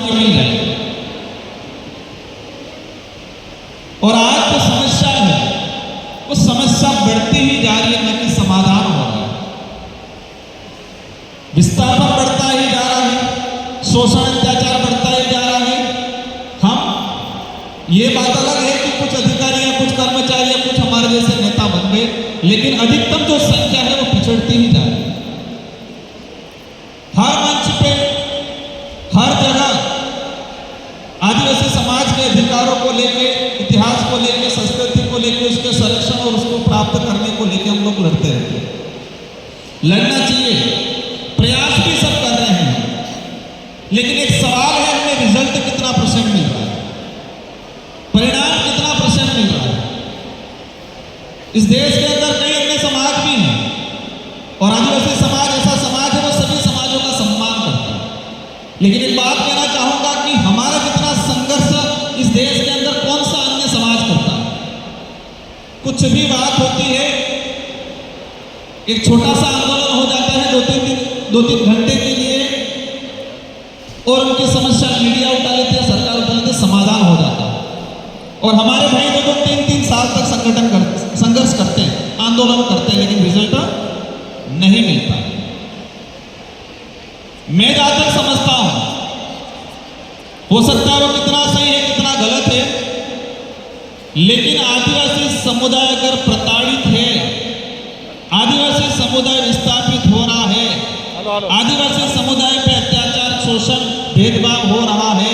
मिल रहे हैं। और आज जो समस्या है वो समस्या बढ़ती ही जा रही है, न कि समाधान हो रहा है। विस्थापन बढ़ता ही जा रहा है, शोषण अत्याचार बढ़ता ही जा रहा है। हम ये बात अलग है कि कुछ अधिकारी या कुछ कर्मचारी या कुछ हमारे जैसे नेता बन गए, लेकिन अधिकतम जो संख्या है वो पिछड़ती ही जा रही है। हर मंच पे, हर जगह आदिवासी समाज के अधिकारों को लेके, इतिहास को लेके, संस्कृति को लेके, उसके संरक्षण और उसको प्राप्त करने को लेके हम लोग लड़ते रहते हैं। लड़ना चाहिए, प्रयास भी सब कर रहे हैं, लेकिन एक सवाल है, हमें रिजल्ट कितना % मिल रहा है, परिणाम कितना % मिल रहा है। इस देश के अंदर कई अन्य समाज भी हैं और आदिवासी समाज ऐसा समाज है वो सभी समाजों का सम्मान करता है। लेकिन एक बात कहना चाहूंगा कि हमारा जितना संघर्ष इस देश के अंदर कौन सा अन्य समाज करता है। कुछ भी बात होती है, एक छोटा सा आंदोलन हो जाता है 2-3 घंटे के लिए और उनकी समस्या मीडिया उठा लेते हैं, सरकार उठा लेते हैं, समाधान हो जाता है। और हमारे भाई 2-3 साल तक संघर्ष करते हैं, आंदोलन करते हैं, लेकिन रिजल्ट नहीं मिलता। मैं जहां तक समझता हूं, हो सकता है वो कितना सही है कितना गलत है, लेकिन आदिवासी समुदाय अगर प्रताड़ित है, आदिवासी समुदाय विस्थापित हो रहा है, आदिवासी समुदाय पे अत्याचार, शोषण, भेदभाव हो रहा है,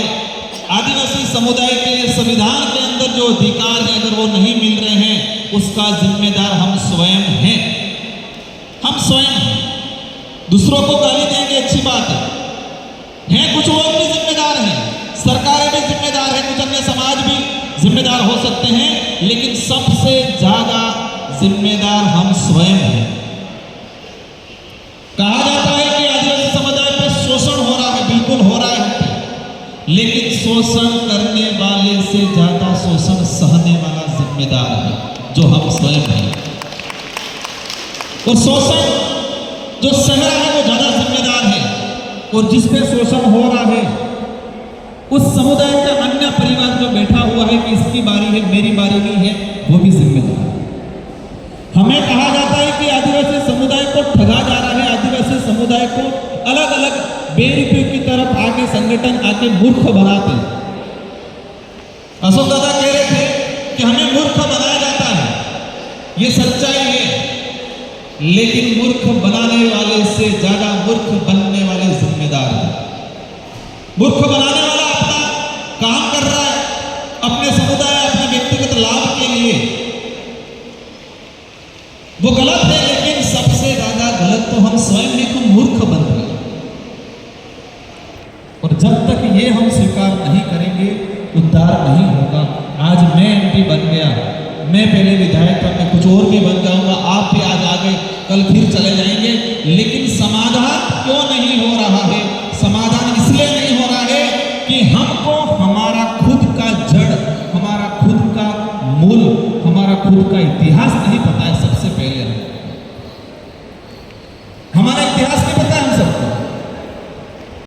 आदिवासी समुदाय के संविधान के अंदर जो अधिकार है अगर वो नहीं मिल रहे हैं, उसका जिम्मेदार हम स्वयं हैं। हम स्वयं हैं। दूसरों को गाली देंगे अच्छी बात है, कुछ लोग भी जिम्मेदार हैं, सरकारें भी जिम्मेदार हैं, कुछ अन्य समाज भी जिम्मेदार हो सकते हैं, लेकिन सबसे ज्यादा जिम्मेदार हम स्वयं हैं। कहा जाता है कि आदिवासी समुदाय पर शोषण हो रहा है, बिल्कुल हो रहा है, लेकिन शोषण करने वाले से ज्यादा शोषण सहने वाला जिम्मेदार है, जो हम स्वयं हैं। और शोषण जो सह रहा है वो ज्यादा जिम्मेदार है, और जिस पे शोषण हो रहा है उस समुदाय का अन्य परिवार जो बैठा हुआ है कि इसकी बारी है, मेरी बारी नहीं है, वो भी जिम्मेदार है। हमें कहा जाता है कि आदिवासी समुदाय को ठगा जा रहा है, आदिवासी समुदाय को अलग अलग बेरुपयों की तरफ आके संगठन आके मूर्ख बनाते हैं। अशोक दादा कह रहे थे कि हमें मूर्ख बनाया जाता है, ये सच्चाई है, लेकिन मूर्ख बनाने वाले से ज्यादा मूर्ख बनने वाले जिम्मेदार है। मूर्ख बनाने वाला अपना काम कर रहा है अपने समुदाय, अपने व्यक्तिगत लाभ के लिए, वो गलत है, लेकिन सबसे ज्यादा गलत तो हम स्वयं ही को मूर्ख बन रहे हैं। और जब तक ये हम स्वीकार नहीं करेंगे, उद्धार नहीं होगा। आज मैं MP बन गया, मैं पहले विधायक था, मैं कुछ और भी बन जाऊंगा, आप भी आज आ गए, कल फिर चले जाएंगे, लेकिन समाधान क्यों नहीं हो रहा है? समाधान इसलिए नहीं हो रहा है कि हमको हमारा खुद का जड़, हमारा खुद का मूल, हमारा खुद का इतिहास नहीं